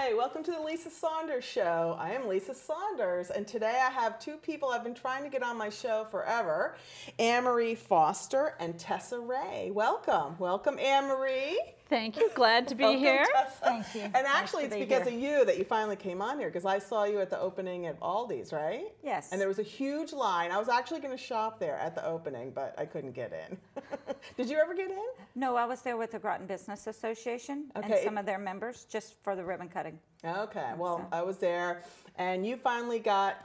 Hi, welcome to the Lisa Saunders Show. I am Lisa Saunders, and today I have two people I've been trying to get on my show forever, Anne-Marie Foster and Tessa Wray. Welcome. Welcome, Anne-Marie. Thank you. Glad to be here. Tessa. Thank you. And actually, it's because of you that you finally came on here, because I saw you at the opening at Aldi's, right? Yes. And there was a huge line. I was actually going to shop there at the opening, but I couldn't get in. Did you ever get in? No, I was there with the Groton Business Association and some of their members just for the ribbon cutting. Okay, well, I was there, and you finally got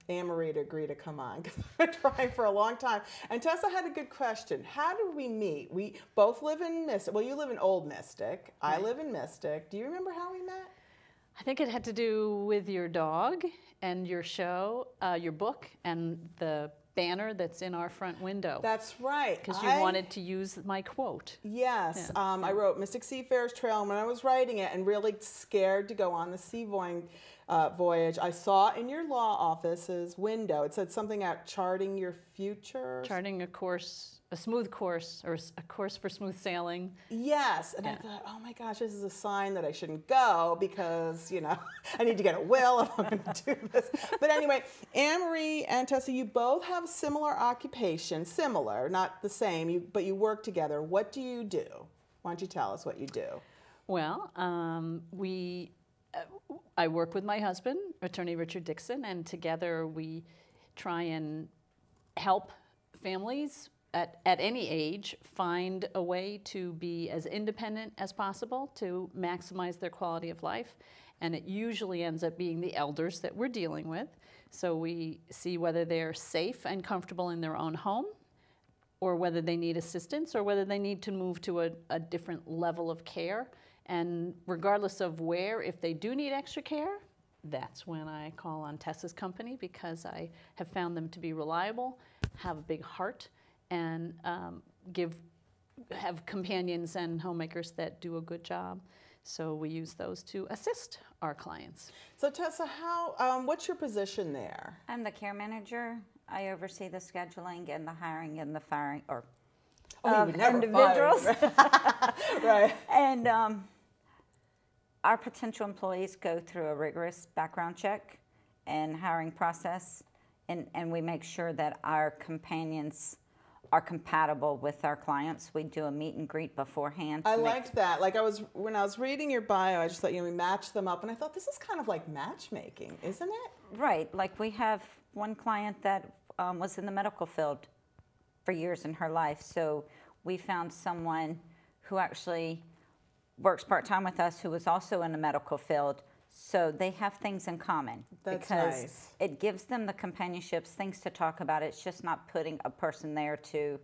Anne-Marie to agree to come on, because I've been trying for a long time. And Tessa had a good question. How did we meet? We both live in Mystic. Well, you live in Old Mystic. I live in Mystic. Do you remember how we met? I think it had to do with your dog and your show, your book, and the banner that's in our front window. That's right. Because you wanted to use my quote. Yes. Yeah. I wrote Mystic Seafarers Trail, and when I was writing it and really scared to go on the sea voyage, I saw in your law office's window, it said something about charting your future. Charting a course, a smooth course, or a course for smooth sailing. Yes. And I thought, oh my gosh, this is a sign that I shouldn't go because, you know, I need to get a will if I'm going to do this. But anyway, Anne-Marie and Tessa, you both have similar occupation, similar, not the same, but you work together. What do you do? Why don't you tell us what you do? Well, I work with my husband, attorney Richard D.Dixon, and together we try and help families at any age find a way to be as independent as possible to maximize their quality of life. And it usually ends up being the elders that we're dealing with. So we see whether they're safe and comfortable in their own home, or whether they need assistance, or whether they need to move to a different level of care. And regardless of where, if they do need extra care, that's when I call on Tessa's company, because I have found them to be reliable, have a big heart, and have companions and homemakers that do a good job. So we use those to assist our clients. So Tessa, what's your position there? I'm the care manager. I oversee the scheduling and the hiring and the firing of individuals. Right. And our potential employees go through a rigorous background check and hiring process, and we make sure that our companions are compatible with our clients. We do a meet and greet beforehand. I liked that. Like when I was reading your bio, I just thought, we matched them up, and I thought this is kind of like matchmaking, isn't it? Right. Like we have one client that was in the medical field for years in her life, so we found someone who actually works part-time with us who was also in the medical field, so they have things in common. That's because nice. It gives them the companionships, things to talk about. It's just not putting a person there to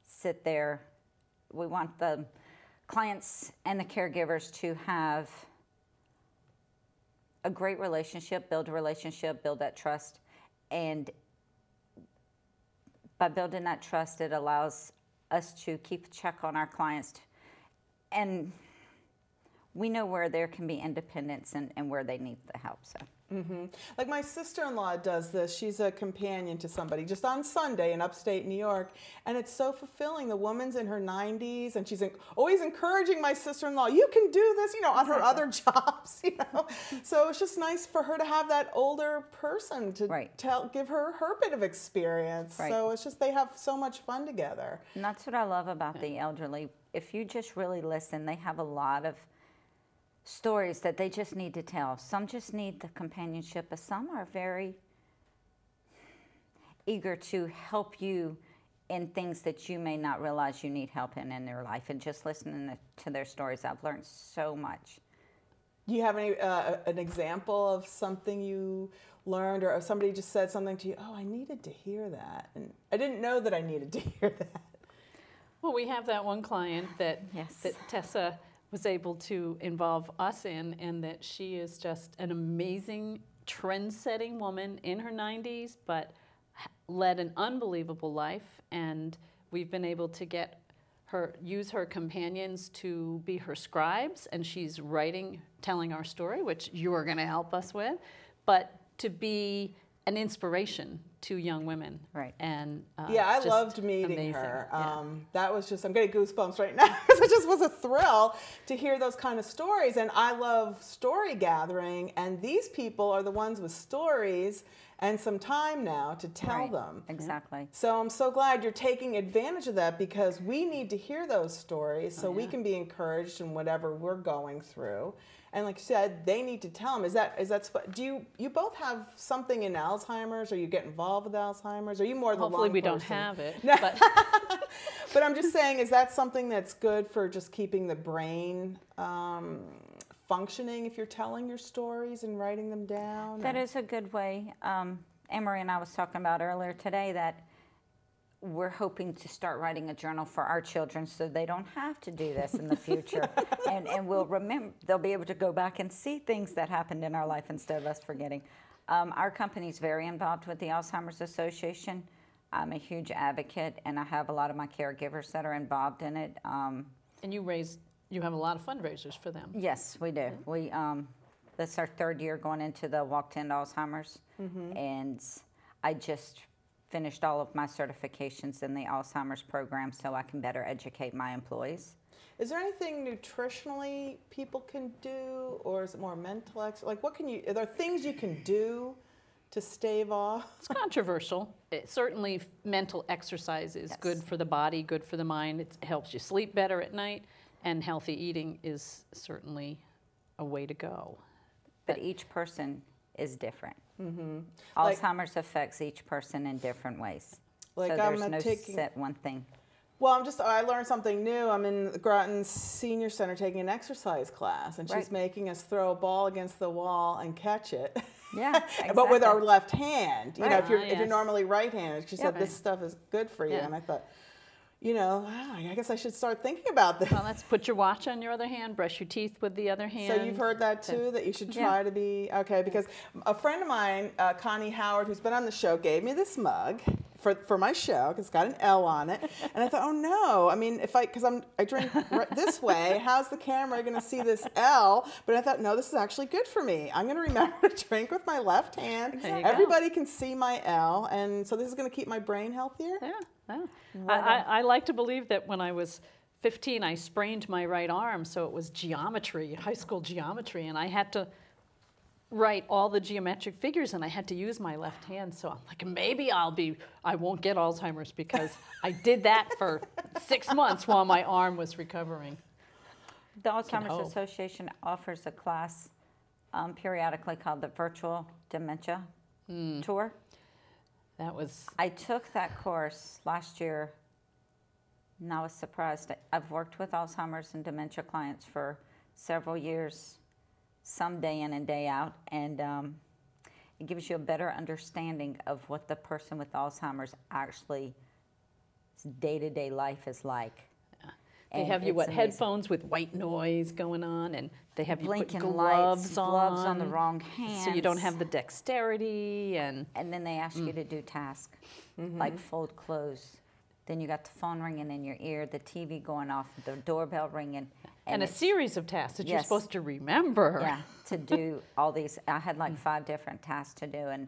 sit there. We want the clients and the caregivers to have a great relationship, build that trust, and by building that trust, it allows us to keep check on our clients, and we know where there can be independence and where they need the help. So. Mm-hmm. Like my sister-in-law does this. She's a companion to somebody just on Sunday in upstate New York, and it's so fulfilling. The woman's in her 90s, and she's always encouraging my sister-in-law, you can do this, on her other jobs, So it's just nice for her to have that older person to give her bit of experience. Right. So it's just they have so much fun together. And that's what I love about the elderly. If you just really listen, they have a lot of stories that they just need to tell. Some just need the companionship, but some are very eager to help you in things that you may not realize you need help in their life. And just listening to their stories, I've learned so much. Do you have an example of something you learned, or somebody just said something to you, oh, I needed to hear that, and I didn't know that I needed to hear that? Well, we have that one client that Tessa was able to involve us in, and that she is just an amazing trend-setting woman in her 90s, but led an unbelievable life, and we've been able to use her companions to be her scribes, and she's telling our story, which you're going to help us with, but to be an inspiration to young women. Right. And yeah, I just loved meeting amazing. her. Yeah. That was just, I'm getting goosebumps right now because it just was a thrill to hear those kind of stories. And I love story gathering, and these people are the ones with stories and some time now to tell them. Exactly. So I'm so glad you're taking advantage of that, because we need to hear those stories so we can be encouraged in whatever we're going through. And like you said, they need to tell them. Do you both have something in Alzheimer's? Or you get involved with Alzheimer's? Are you more the Hopefully lung we person? don't have it. No. But But I'm just saying, is that something that's good for just keeping the brain functioning if you're telling your stories and writing them down? That is a good way. Anne-Marie and I was talking about earlier today that we're hoping to start writing a journal for our children so they don't have to do this in the future. and we'll remember, they'll be able to go back and see things that happened in our life instead of us forgetting. Our company's very involved with the Alzheimer's Association. I'm a huge advocate, and I have a lot of my caregivers that are involved in it. and you have a lot of fundraisers for them. Yes, we do. We this is our third year going into the Walk to End Alzheimer's, and I just finished all of my certifications in the Alzheimer's program so I can better educate my employees. Is there anything nutritionally people can do, or is it more mental? Like, what can you? Are there things you can do to stave off? It's controversial. Certainly, mental exercise is good for the body, good for the mind. It helps you sleep better at night, and healthy eating is certainly a way to go. But each person is different. Like- Alzheimer's affects each person in different ways. Like, so there's I'm no taking- set one thing. Well, I learned something new. I'm in the Groton Senior Center taking an exercise class, and she's making us throw a ball against the wall and catch it. Yeah, But with exactly. our left hand. You know, if you're yes. normally right-handed. She said Yeah. this stuff is good for you, Yeah. and I thought, I guess I should start thinking about this. Well, let's put your watch on your other hand, brush your teeth with the other hand. So you've heard that too, that you should try to be, okay, because a friend of mine, Connie Howard, who's been on the show, gave me this mug for my show, because it's got an L on it, and I thought, oh no, I mean, because I drink this way, how's the camera going to see this L? But I thought, no, this is actually good for me. I'm going to remember to drink with my left hand. There you go. Everybody can see my L, and so this is going to keep my brain healthier? Yeah. I like to believe that when I was 15, I sprained my right arm, so it was geometry, high school geometry, and I had to write all the geometric figures, and I had to use my left hand. So I'm like, maybe I won't get Alzheimer's because I did that for 6 months while my arm was recovering. The Alzheimer's hope. Association offers a class periodically called the Virtual Dementia Tour. That was I took that course last year, and I was surprised. I've worked with Alzheimer's and dementia clients for several years, some day in and day out, and it gives you a better understanding of what the person with Alzheimer's actually day-to-day life is like. They And have you, it's what, amazing. headphones with white noise going on, and they have you put Blinking gloves lights, gloves on the wrong hands. so you don't have the dexterity, and And then they ask you to do tasks, like fold clothes. Then you got the phone ringing in your ear, the TV going off, the doorbell ringing. and a it's- series of tasks that you're Yes. supposed to remember. Yeah, to do all these. I had like 5 different tasks to do, and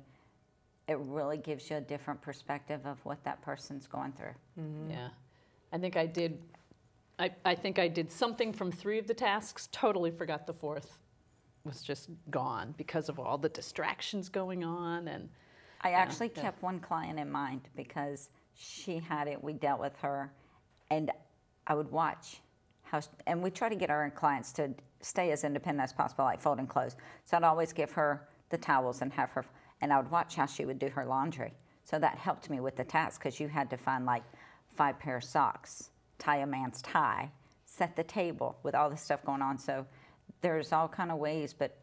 it really gives you a different perspective of what that person's going through. Yeah, I think I did. I think I did something from 3 of the tasks. Totally forgot the 4th. Was just gone because of all the distractions going on, and I actually kept one client in mind because she had it. We dealt with her, and I would watch how. And we try to get our clients to stay as independent as possible, like folding clothes. So I'd always give her the towels and have her, and I would watch how she would do her laundry. So that helped me with the task because you had to find like 5 pair of socks, tie a man's tie, set the table with all this stuff going on. So there's all kind of ways, but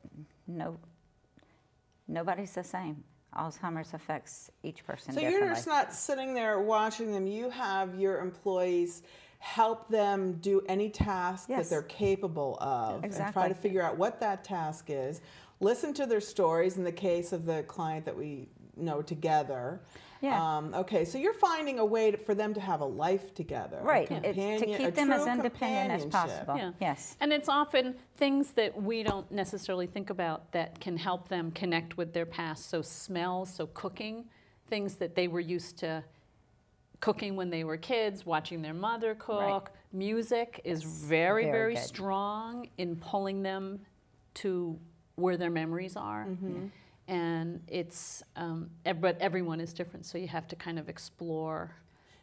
nobody's the same. Alzheimer's affects each person So differently. you're just not sitting there watching them. You have your employees help them do any task that Yes. they're capable of, and try Exactly. to figure out what that task is. Listen to their stories. In the case of the client that we together. Yeah. Okay, so you're finding a way for them to have a life together. Right. To keep them as independent as possible. Yeah. Yes. And it's often things that we don't necessarily think about that can help them connect with their past. So smells, so cooking, things that they were used to cooking when they were kids, watching their mother cook. Right. Music is very, very good. strong in pulling them to where their memories are. And it's, but everyone is different, so you have to kind of explore.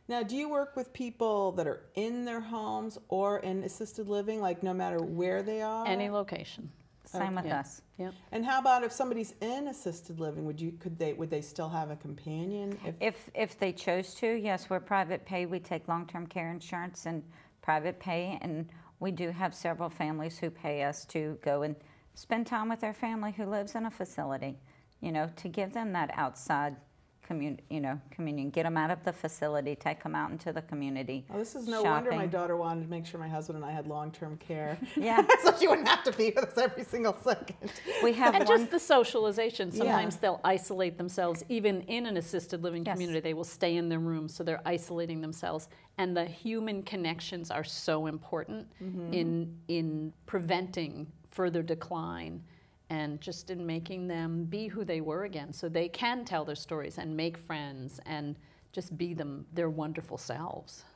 Now, do you work with people that are in their homes or in assisted living, like no matter where they are? Any location. Same with Yeah. us. Yep. And how about if somebody's in assisted living, would they still have a companion? If they chose to, yes, we're private pay. We take long-term care insurance and private pay, and we do have several families who pay us to go and spend time with their family who lives in a facility, to give them that outside communion, get them out of the facility, take them out into the community. Oh, this is no wonder my daughter wanted to make sure my husband and I had long-term care. Yeah. So she wouldn't have to be with us every single second. We have And just the socialization. Sometimes Yeah. they'll isolate themselves. Even in an assisted living Yes. community, they will stay in their room, so they're isolating themselves. And the human connections are so important in preventing further decline and just in making them be who they were again, so they can tell their stories and make friends and just be their wonderful selves.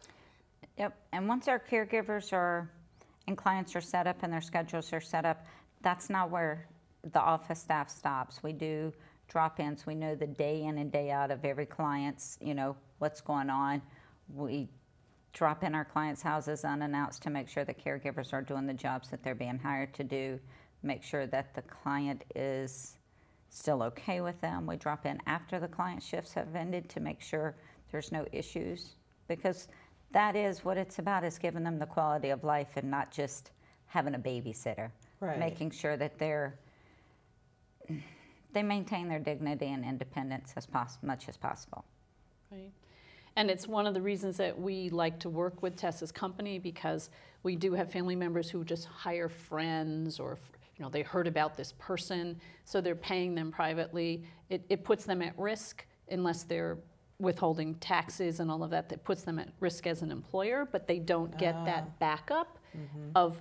Yep. And once our caregivers and clients are set up and their schedules are set up, that's not where the office staff stops. We do drop-ins. We know the day in and day out of every client's, what's going on. We drop in our clients' houses unannounced to make sure the caregivers are doing the jobs that they're being hired to do, make sure that the client is still okay with them. We drop in after the client shifts have ended to make sure there's no issues, because that is what it's about, is giving them the quality of life and not just having a babysitter. Right. Making sure that they maintain their dignity and independence as much as possible. Right. And it's one of the reasons that we like to work with Tessa's company, because we do have family members who just hire friends, or they heard about this person, so they're paying them privately. It puts them at risk unless they're withholding taxes and all of that. That puts them at risk as an employer, but they don't get that backup of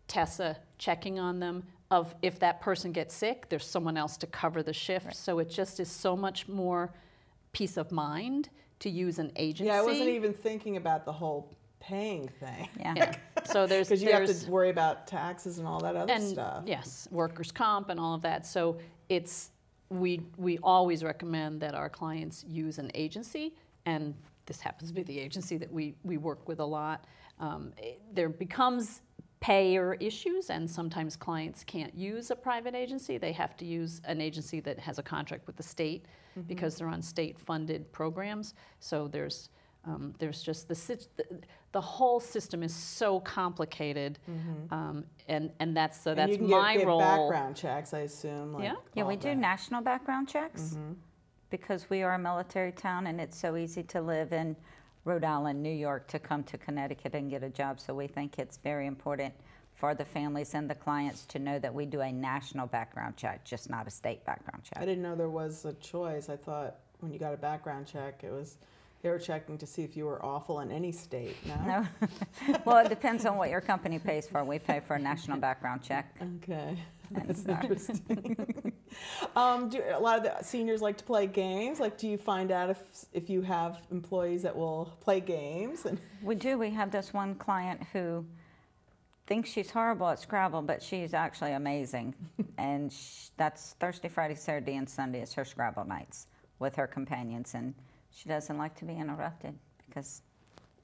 Tessa checking on them, of if that person gets sick, there's someone else to cover the shift. Right. So it just is so much more peace of mind to use an agency. Yeah, I wasn't even thinking about the whole paying thing. Yeah. So because you have to worry about taxes and all that other and stuff. Yes, workers' comp and all of that. So we always recommend that our clients use an agency, and this happens to be the agency that we work with a lot. There becomes payer issues, and sometimes clients can't use a private agency. They have to use an agency that has a contract with the state, because they're on state-funded programs. So there's just the whole system is so complicated, and that's and that's you can my get role. Background checks, I assume. Yeah, we do national background checks because we are a military town, and it's so easy to live in Rhode Island, New York, to come to Connecticut and get a job. So we think it's very important for the families and the clients to know that we do a national background check, just not a state background check. I didn't know there was a choice. I thought when you got a background check, they were checking to see if you were awful in any state. No? Well, it depends on what your company pays for. We pay for a national background check. Okay. That's interesting. Do a lot of the seniors like to play games? Like, do you find out if you have employees that will play games? We do. We have this one client who thinks she's horrible at Scrabble, but she's actually amazing. And that's Thursday, Friday, Saturday, and Sunday is her Scrabble nights with her companions. And she doesn't like to be interrupted because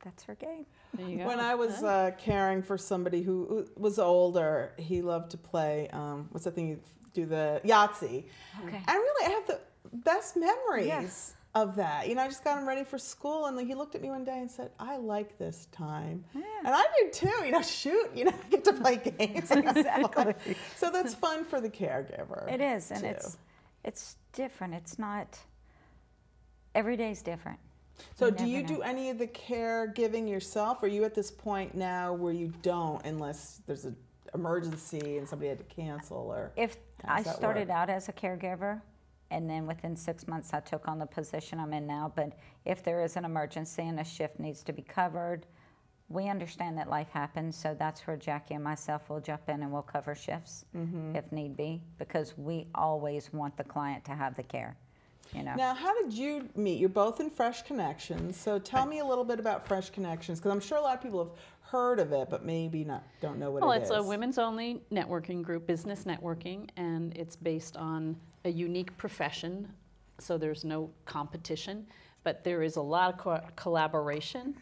that's her game. There you go. When I was caring for somebody who was older, he loved to play, what's that thing you do, the Yahtzee. Okay. And really, I have the best memories of that. I just got him ready for school, and he looked at me one day and said, "I like this time." Yeah. And I do too. Shoot, I get to play games. Exactly. So that's fun for the caregiver. It is, and too. it's different. It's not, every day's different. So do you do any of the caregiving yourself? Or are you at this point now where you don't, unless there's an emergency and somebody had to cancel? Or if I started out as a caregiver, And then within 6 months, I took on the position I'm in now. But if there is an emergency and a shift needs to be covered, we understand that life happens. So that's where Jackie and myself will jump in and we'll cover shifts if need be, because we always want the client to have the care. You know. Now, how did you meet? You're both in Fresh Connections, so tell me a little bit about Fresh Connections, because I'm sure a lot of people have heard of it, but maybe don't know what it is. Well, it's a women's-only networking group, business networking, and it's based on a unique profession, so there's no competition, but there is a lot of collaboration.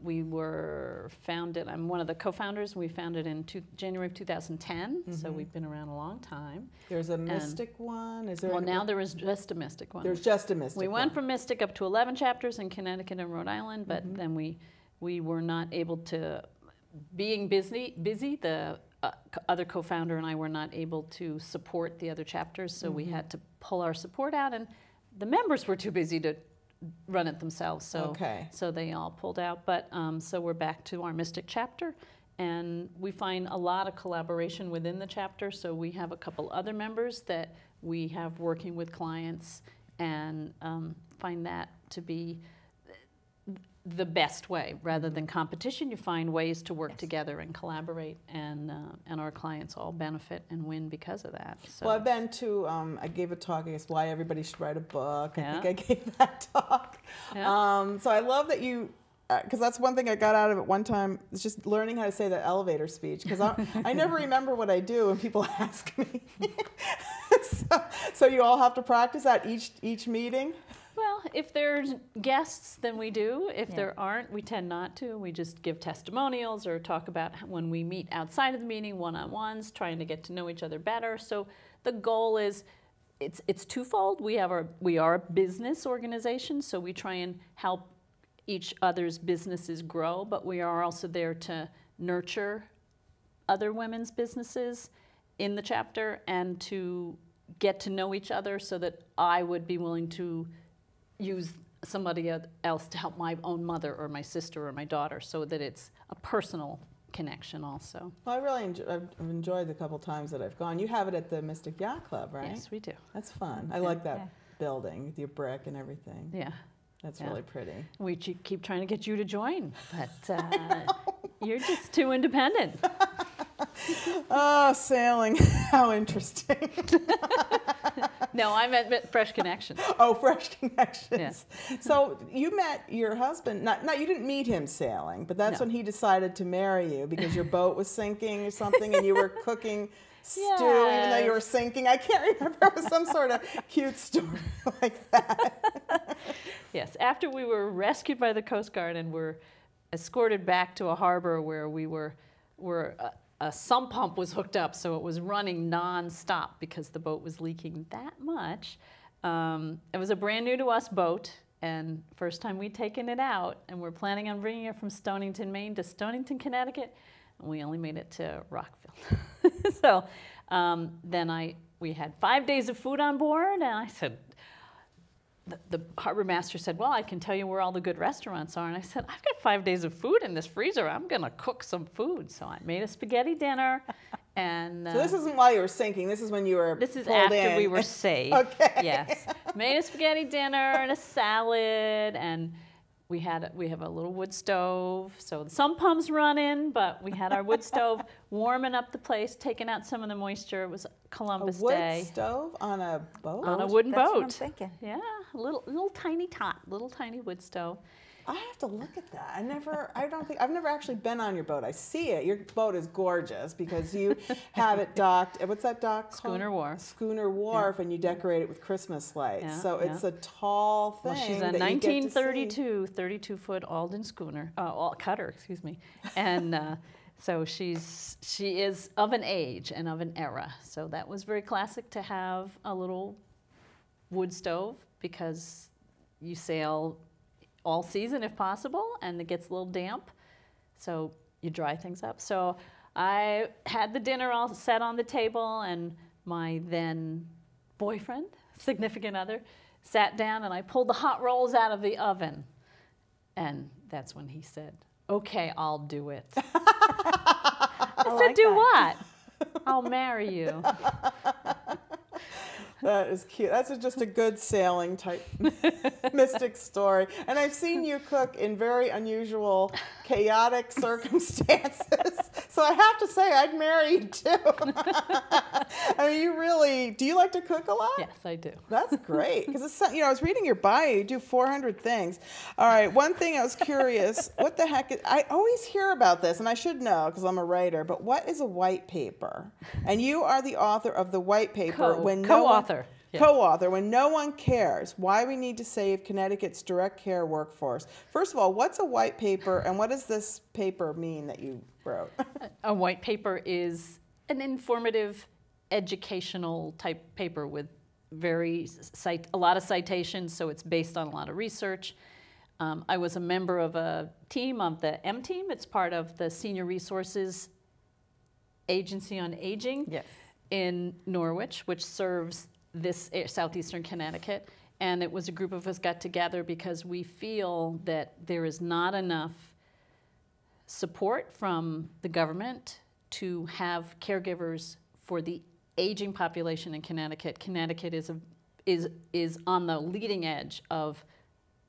We were founded, I'm one of the co-founders, we founded in January of 2010, so we've been around a long time. There's a Mystic one? Is there? Well, now there is just a Mystic one. There's just a Mystic one. We went from Mystic up to 11 chapters in Connecticut and Rhode Island, but then we were not able to, being busy, the other co-founder and I were not able to support the other chapters, so we had to pull our support out, and the members were too busy to run it themselves, so they all pulled out. But so we're back to our Mystic chapter, and we find a lot of collaboration within the chapter. So we have a couple other members that we have working with clients, and find that to be the best way. Rather than competition, you find ways to work together and collaborate, and our clients all benefit and win because of that. So. Well, I've been to, I gave a talk, I guess, why everybody should write a book. I think I gave that talk. So I love that you, because that's one thing I got out of it one time, is just learning how to say the elevator speech, because I never remember what I do when people ask me. So you all have to practice that each meeting? Well, if there's guests, then we do. If there aren't, we tend not to. We just give testimonials or talk about when we meet outside of the meeting, one-on-ones, trying to get to know each other better. So the goal is, it's twofold. We are a business organization, so we try and help each other's businesses grow, but we are also there to nurture other women's businesses in the chapter and to get to know each other, so that I would be willing to use somebody else to help my own mother or my sister or my daughter, so that it's a personal connection also. Well, I really I've enjoyed the couple times that I've gone. You have it at the Mystic Yacht Club, right? Yes, we do. That's fun. I like that building with your brick and everything. Yeah. That's really pretty. We keep trying to get you to join, but you're just too independent. Oh, sailing. How interesting. No, I meant Fresh Connections. Oh, Fresh Connections. Yeah. So you met your husband, you didn't meet him sailing, but that's when he decided to marry you because your boat was sinking or something and you were cooking stew even though you were sinking. I can't remember. It was some sort of cute story like that. Yes, after we were rescued by the Coast Guard and were escorted back to a harbor where we were a sump pump was hooked up, so it was running non-stop because the boat was leaking that much. It was a brand new to us boat, and first time we'd taken it out, and we're planning on bringing it from Stonington, Maine to Stonington, Connecticut, and we only made it to Rockville. So then we had 5 days of food on board, and I said, the harbor master said, well, I can tell you where all the good restaurants are. And I said, I've got 5 days of food in this freezer. I'm going to cook some food. So I made a spaghetti dinner. And so this isn't while you were sinking. This is when you were This is pulled after in. we were safe. Okay. Yes. Made a spaghetti dinner and a salad. And we have a little wood stove. So the sump pump's running, but we had our wood stove warming up the place, taking out some of the moisture. It was Columbus Day. A wood stove on a boat? On a wooden That's boat. what I'm thinking. Yeah, a little tiny wood stove. I have to look at that. I've never actually been on your boat. I see it. Your boat is gorgeous because you have it docked. What's that dock called? Schooner Wharf. Schooner Wharf, and you decorate it with Christmas lights. Yeah, so it's a tall thing. Well, she's a 1932 32-foot Alden schooner, cutter, excuse me, and so she is of an age and of an era. So that was very classic to have a little wood stove because you sail all season if possible, and it gets a little damp, so you dry things up. So I had the dinner all set on the table, and my then boyfriend, significant other, sat down, and I pulled the hot rolls out of the oven. And that's when he said, okay, I'll do it. I said, do what? I'll marry you. That is cute. That's just a good sailing type mystic story. And I've seen you cook in very unusual, chaotic circumstances. So I have to say, I'd marry you too. I mean, you really, do you like to cook a lot? Yes, I do. That's great. Because it's, I was reading your bio, you do 400 things. All right, one thing I was curious, what the heck is, I always hear about this, and I should know because I'm a writer, but what is a white paper? And you are the author of the white paper. Co-author. Co-author, when no one cares, why we need to save Connecticut's direct care workforce. First of all, what's a white paper, and what does this paper mean that you wrote? A white paper is an informative, educational type paper with a lot of citations, so it's based on a lot of research. I was a member of a team of the M Team. It's part of the Senior Resources Agency on Aging in Norwich, which serves this southeastern Connecticut. And it was a group of us got together because we feel that there is not enough support from the government to have caregivers for the aging population in Connecticut. Connecticut is on the leading edge of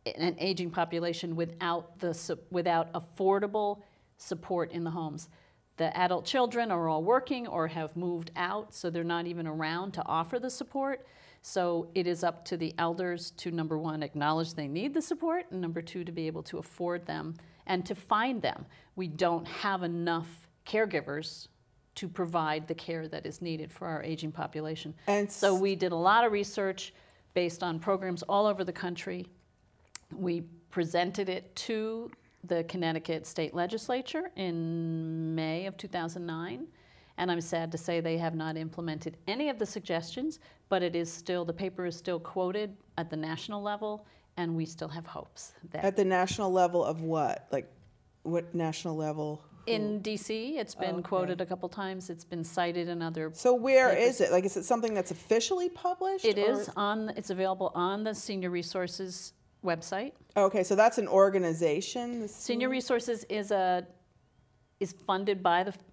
an aging population without affordable support in the homes. The adult children are all working or have moved out, so they're not even around to offer the support. So it is up to the elders to, number one, acknowledge they need the support, and number two, to be able to afford them and to find them. We don't have enough caregivers to provide the care that is needed for our aging population. And so we did a lot of research based on programs all over the country. We presented it to the Connecticut State Legislature in May of 2009, and I'm sad to say they have not implemented any of the suggestions, but it is still, the paper is still quoted at the national level, and we still have hopes. At the national level of what? Like, what national level? In D.C., it's been quoted a couple times. It's been cited in other So where papers. Is it? Like, is it something that's officially published? It is it's available on the Senior Resources website. Okay, so that's an organization. Senior Resources is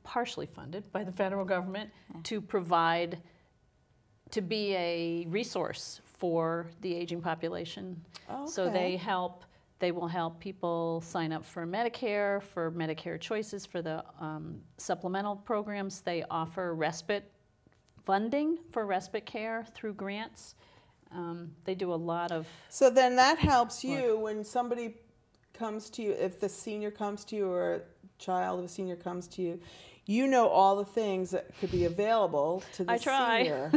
partially funded by the federal government to be a resource for the aging population. Okay. So they will help people sign up for Medicare Choices, for the supplemental programs. They offer respite funding for respite care through grants. They do a lot of. So then that helps you when somebody comes to you, if the senior comes to you or a child of a senior comes to you, you know all the things that could be available to the senior.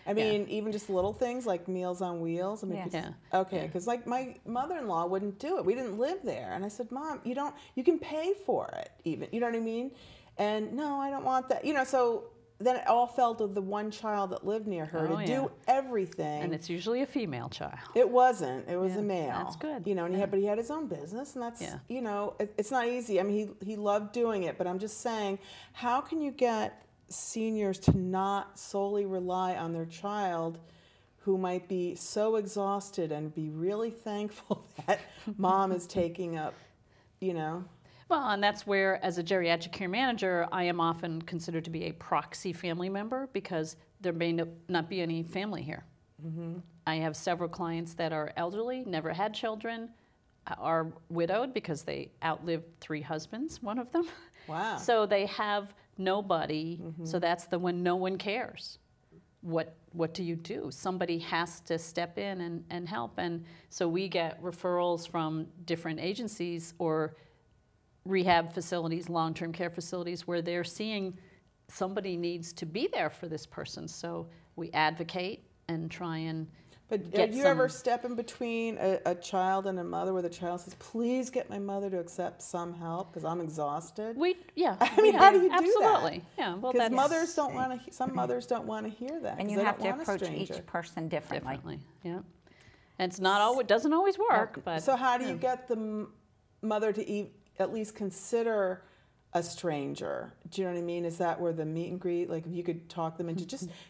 I mean, even just little things like Meals on Wheels. I mean, okay, because like my mother-in-law wouldn't do it. We didn't live there, and I said, Mom, you can pay for it, even. You know what I mean? And no, I don't want that. So then it all fell to the one child that lived near her to do everything. And it's usually a female child. It wasn't. It was a male. That's good. And but he had his own business, and that's, it's not easy. I mean, he loved doing it, but I'm just saying, how can you get seniors to not solely rely on their child who might be so exhausted and be really thankful that mom is taking up, Well, and that's where, as a geriatric care manager, I am often considered to be a proxy family member because there may not be any family here. Mm-hmm. I have several clients that are elderly, never had children, are widowed because they outlived 3 husbands, one of them. Wow. So they have nobody, so that's when no one cares. What do you do? Somebody has to step in and help. And so we get referrals from different agencies or rehab facilities, long-term care facilities, where they're seeing somebody needs to be there for this person. So we advocate and try and But do you ever step in between a child and a mother where the child says, please get my mother to accept some help because I'm exhausted? I mean, how do you do that? Absolutely. Yeah, well, because mothers don't want to, some mothers don't want to hear that. And you have to approach each person differently. Yeah. And it's not it doesn't always work. But so how do you get the mother to at least consider a stranger? Do you know what I mean? Is that where the meet and greet, like if you could talk them into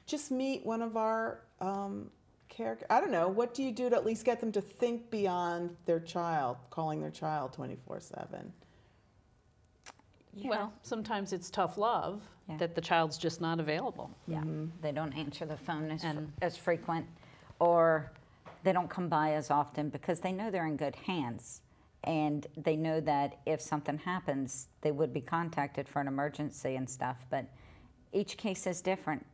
just meet one of our I don't know, what do you do to at least get them to think beyond their child, calling their child 24/7? Well, sometimes it's tough love that the child's just not available. Yeah, they don't answer the phone as frequent, or they don't come by as often because they know they're in good hands. And they know that if something happens, they would be contacted for an emergency and stuff. But each case is different.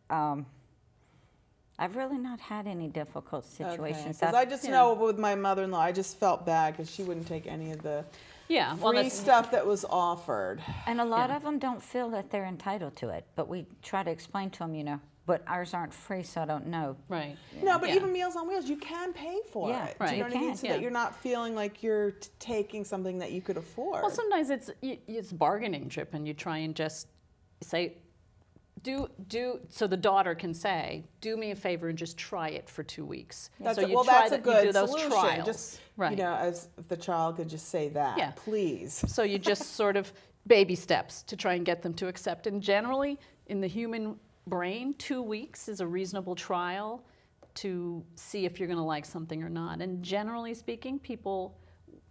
I've really not had any difficult situations. Because I just know with my mother-in-law, I just felt bad because she wouldn't take any of the free stuff that was offered. And a lot of them don't feel that they're entitled to it. But we try to explain to them, you know, but ours aren't free, so I don't know. Right. No, but even Meals on Wheels, you can pay for it. Right. Do you know what I mean? So that you're not feeling like you're taking something that you could afford. Well, sometimes it's bargaining chip, and you try and just say, so the daughter can say, do me a favor and just try it for 2 weeks. That's so you that's a good you do those solution. trials. Just, right. You know, as if the child could just say that, please. So you just sort of baby steps to try and get them to accept. And generally, in the human brain, 2 weeks is a reasonable trial to see if you're going to like something or not. And generally speaking, people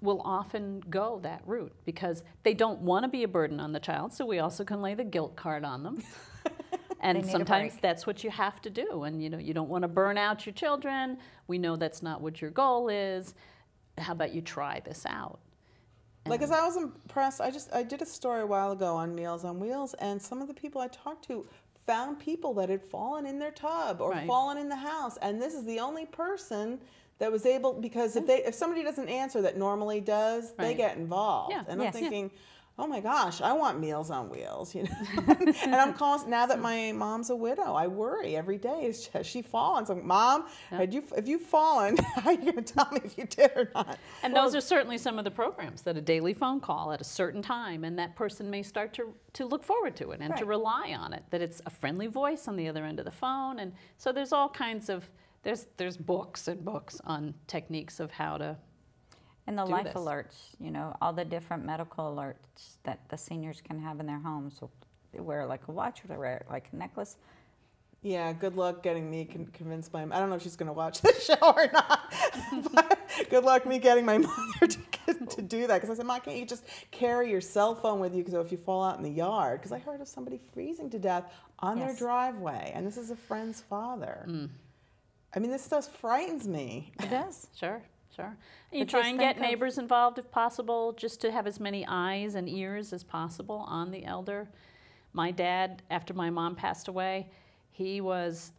will often go that route because they don't want to be a burden on the child, so we also can lay the guilt card on them. And sometimes that's what you have to do. And you know, you don't want to burn out your children. We know that's not what your goal is. How about you try this out? Like, as I was impressed, I did a story a while ago on Meals on Wheels, and some of the people I talked to found people that had fallen in their tub or fallen in the house, and this is the only person that was able, because if somebody doesn't answer that normally does, they get involved. And I'm thinking, oh my gosh, I want Meals on Wheels, you know. And I'm calling, now that my mom's a widow, I worry every day, has she fallen? So, Mom, if you've fallen, how are you going to tell me if you did or not? And those are certainly some of the programs, that a daily phone call at a certain time, and that person may start to look forward to it and to rely on it, that it's a friendly voice on the other end of the phone. And so there's all kinds of, there's books and books on techniques of how to and the life alerts, you know, all the different medical alerts that the seniors can have in their homes. So they wear like a watch or they wear like a necklace. Yeah, good luck getting me convinced by, I don't know if she's going to watch the show or not, but good luck me getting my mother to do that. Because I said, Mom, can't you just carry your cell phone with you because if you fall out in the yard? Because I heard of somebody freezing to death on their driveway, and this is a friend's father. I mean, this stuff frightens me. It does. Sure. You try and get neighbors involved if possible, just to have as many eyes and ears as possible on the elder. My dad, after my mom passed away, he was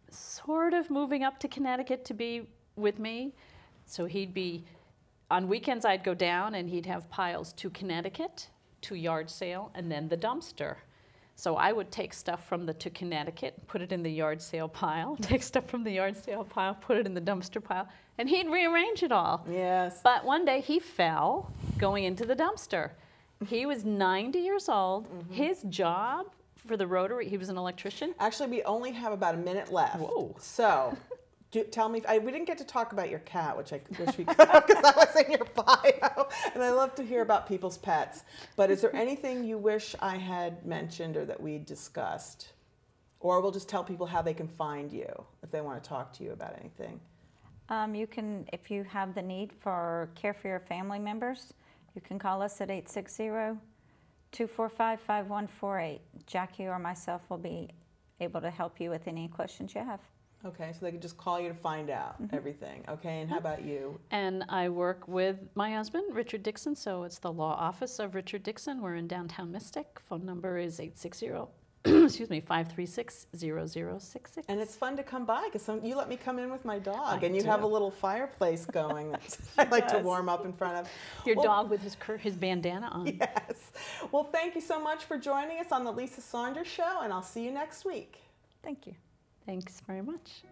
sort of moving up to Connecticut to be with me. So he'd be, on weekends I'd go down and he'd have piles to Connecticut, to yard sale, and then the dumpster. So I would take stuff from to Connecticut, put it in the yard sale pile, take stuff from the yard sale pile, put it in the dumpster pile, and he'd rearrange it all. Yes. But one day he fell going into the dumpster. He was 90 years old. His job for the Rotary, he was an electrician. Actually, we only have about a minute left. Whoa. So, tell me, we didn't get to talk about your cat, which I wish we could have because that was in your bio. And I love to hear about people's pets. But is there anything you wish I had mentioned or that we discussed? Or we'll just tell people how they can find you if they want to talk to you about anything. You can, if you have the need for care for your family members, you can call us at 860-245-5148. Jackie or myself will be able to help you with any questions you have. Okay, so they can just call you to find out everything. Okay, and how about you? And I work with my husband, Richard Dixon, so it's the law office of Richard Dixon. We're in downtown Mystic. Phone number is 536-0066. And it's fun to come by because you let me come in with my dog, and you have a little fireplace going that I like to warm up in front of. Your dog with his bandana on. Yes. Well, thank you so much for joining us on the Lisa Saunders Show, and I'll see you next week. Thank you. Thanks very much.